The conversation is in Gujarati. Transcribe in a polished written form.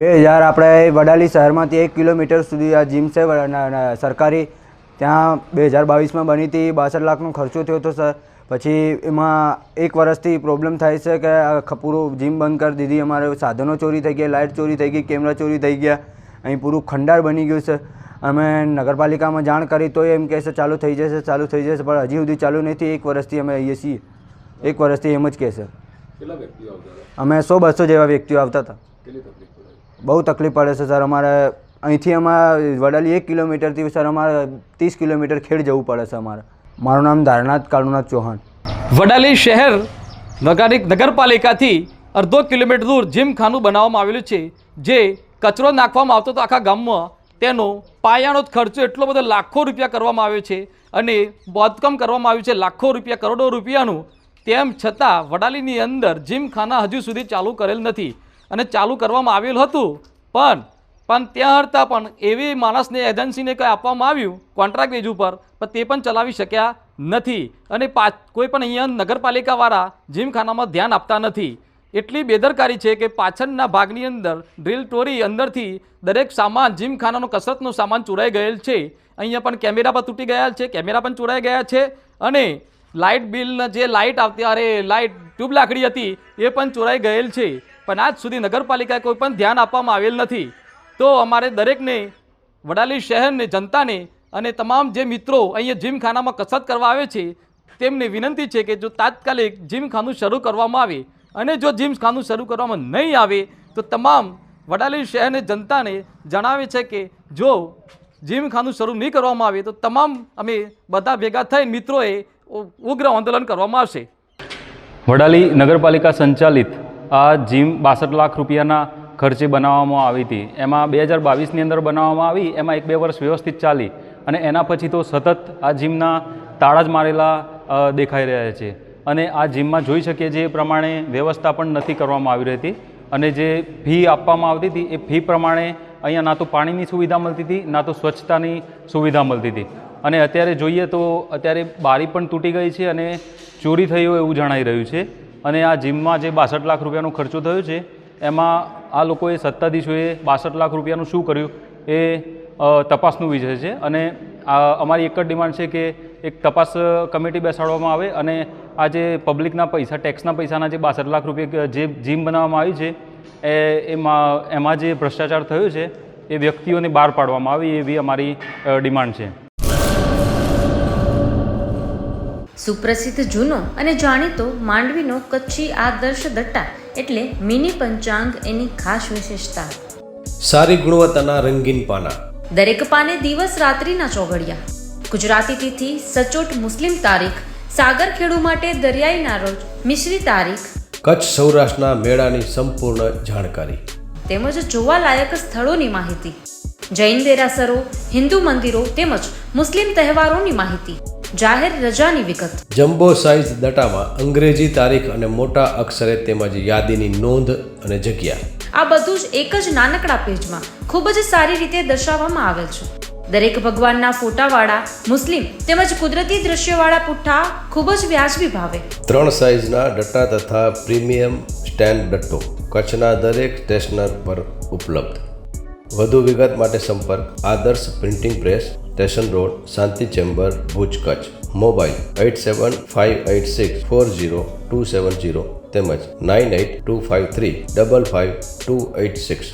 આપણે વડાલી શહેરમાંથી 1 કિલોમીટર સુધી આ જીમ છે સરકારી, ત્યાં 2022માં બની હતી. 62 લાખનો ખર્ચો થયો હતો સર. પછી એમાં 1 વર્ષથી પ્રોબ્લેમ થાય છે કે પૂરું જીમ બંધ કરી દીધી. અમારે સાધનો ચોરી થઈ ગયા, લાઇટ ચોરી થઈ ગઈ, કેમેરા ચોરી થઈ ગયા. અહીં પૂરું ખંડાર બની ગયું છે. અમે નગરપાલિકામાં જાણ કરી તો એમ કહે છે ચાલુ થઈ જશે, ચાલુ થઈ જશે, પણ હજી સુધી ચાલુ નથી. 1 વર્ષથી અમે આવીએ છીએ. 1 વર્ષથી એમ જ કહે છે. અમે 100-200 જેવા વ્યક્તિઓ આવતા હતા. બહુ તકલીફ પડે છે સર. અમારે અહીંથી વડાલી 1 કિલોમીટરથી સર અમારે 30 કિલોમીટર ખેડ જવું પડે છે અમારે. મારું નામ ધારનાથ કાળુનાથ ચૌહાણ. વડાલી શહેર નગરપાલિકાથી અડધો કિલોમીટર દૂર જીમખાનું બનાવવામાં આવેલું છે, જે કચરો નાખવામાં આવતો હતો આખા ગામમાં. તેનો પાયાનો ખર્ચો એટલો બધો લાખો રૂપિયા કરવામાં આવ્યો છે અને બાંધકામ કરવામાં આવ્યું છે લાખો રૂપિયા, કરોડો રૂપિયાનું. તેમ છતાં વડાલીની અંદર જીમખાના હજુ સુધી ચાલુ કરેલ નથી. અને ચાલુ કરવામાં આવેલું હતું પણ ત્યાં હરતા પણ એવી માણસને એજન્સીને કંઈ આપવામાં આવ્યું કોન્ટ્રાક્ટ બેઝ ઉપર, પણ તે પણ ચલાવી શક્યા નથી. અને કોઈ પણ અહીંયા નગરપાલિકાવાળા જીમખાનામાં ધ્યાન આપતા નથી. એટલી બેદરકારી છે કે પાછળના ભાગની અંદર ડ્રીલ ટોરી અંદરથી દરેક સામાન જીમખાનાનો કસરતનો સામાન ચોરાઈ ગયેલ છે. અહીંયા પણ કેમેરા પણ તૂટી ગયા છે, કેમેરા પણ ચોરાઈ ગયા છે. અને લાઇટ બિલના જે લાઇટ આવતી લાઇટ ટ્યુબ લાકડી હતી એ પણ ચોરાઈ ગયેલ છે. પણ આજ સુધી નગરપાલિકાએ કોઈ પણ ધ્યાન આપવામાં આવેલ નથી. તો અમારે દરેકને, વડાલી શહેરને, જનતાને અને તમામ જે મિત્રો અહીંયા જીમખાનામાં કસરત કરવા આવે છે તેમને વિનંતી છે કે જો તાત્કાલિક જીમખાનું શરૂ કરવામાં આવે, અને જો જીમખાનું શરૂ કરવામાં નહીં આવે તો તમામ વડાલી શહેરની જનતાને જણાવે છે કે જો જીમખાનું શરૂ નહીં કરવામાં આવે તો તમામ અમે બધા ભેગા થઈને મિત્રોએ ઉગ્ર આંદોલન કરવામાં આવશે. વડાલી નગરપાલિકા સંચાલિત આ જીમ 62 લાખ રૂપિયાના ખર્ચે બનાવવામાં આવી હતી. એમાં 2022ની અંદર બનાવવામાં આવી. એમાં 1-2 વર્ષ વ્યવસ્થિત ચાલી અને એના પછી તો સતત આ જીમના તાળા જ મારેલા દેખાઈ રહ્યા છે. અને આ જીમમાં જોઈ શકીએ જે પ્રમાણે વ્યવસ્થા પણ નથી કરવામાં આવી રહી હતી. અને જે ફી આપવામાં આવતી હતી એ ફી પ્રમાણે અહીંયા ના તો પાણીની સુવિધા મળતી હતી, ના તો સ્વચ્છતાની સુવિધા મળતી હતી. અને અત્યારે જોઈએ તો અત્યારે બારી પણ તૂટી ગઈ છે અને ચોરી થઈ હોય એવું જણાઈ રહ્યું છે. અને આ જીમમાં જે 62 લાખ રૂપિયાનો ખર્ચો થયો છે એમાં આ લોકોએ સત્તાધીશોએ 62 લાખ રૂપિયાનું શું કર્યું એ તપાસનો વિષય છે. અને અમારી એક જ ડિમાન્ડ છે કે એક તપાસ કમિટી બેસાડવામાં આવે અને આ જે પબ્લિકના પૈસા, ટેક્સના પૈસાના જે 62 લાખ રૂપિયા જે જીમ બનાવવામાં આવી છે એમાં જે ભ્રષ્ટાચાર થયો છે એ વ્યક્તિઓને બહાર પાડવામાં આવે એવી અમારી ડિમાન્ડ છે. સુપ્રસિદ્ધ જૂનો અને જાણીતો માંડવીનો કચ્છી આદર્શ દટ્ટા એટલે મિની પંચાંગ એની ખાસ વિશેષતા. સારી ગુણવત્તાના રંગીન પાના, દરેક પાને દિવસ રાત્રિના ચોઘડિયા, ગુજરાતી તિથિ, સચોટ મુસ્લિમ તારીખ, સાગરખેડુ માટે દરિયાઈના રોજ, મિશ્રી તારીખ, કચ્છ સૌરાષ્ટ્રના મેળાની સંપૂર્ણ જાણકારી તેમજ જોવાલાયક સ્થળોની માહિતી, જૈન દેરાસરો, હિન્દુ મંદિરો તેમજ મુસ્લિમ તહેવારોની માહિતી, જાહેર રજાની વિગત. જમ્બો સાઇઝ દટામાં અંગ્રેજી તારીખ અને મોટા અક્ષરે તેમજ યાદીની નોંધ અને જગ્યા. આ બધું જ એક જ નાનકડા પેજમાં ખૂબ જ સારી રીતે દર્શાવવામાં આવેલ છે. દરેક ભગવાનના ફોટાવાળા મુસ્લિમ તેમજ કુદરતી દ્રશ્યવાળા પુઠ્ઠા ખૂબ જ વ્યાજબી ભાવે. 3 સાઇઝના દટ્ટા તથા પ્રીમિયમ સ્ટેન્ડ દટ્ટો કચ્છના દરેક સ્ટેશનર પર ઉપલબ્ધ. વધુ વિગત માટે સંપર્ક આદર્શ પ્રિન્ટિંગ પ્રેસ, સ્ટેશન રોડ, શાંતિ ચેમ્બર, ભુજ, કચ્છ. મોબાઈલ 8758640270 તેમજ 9825355286.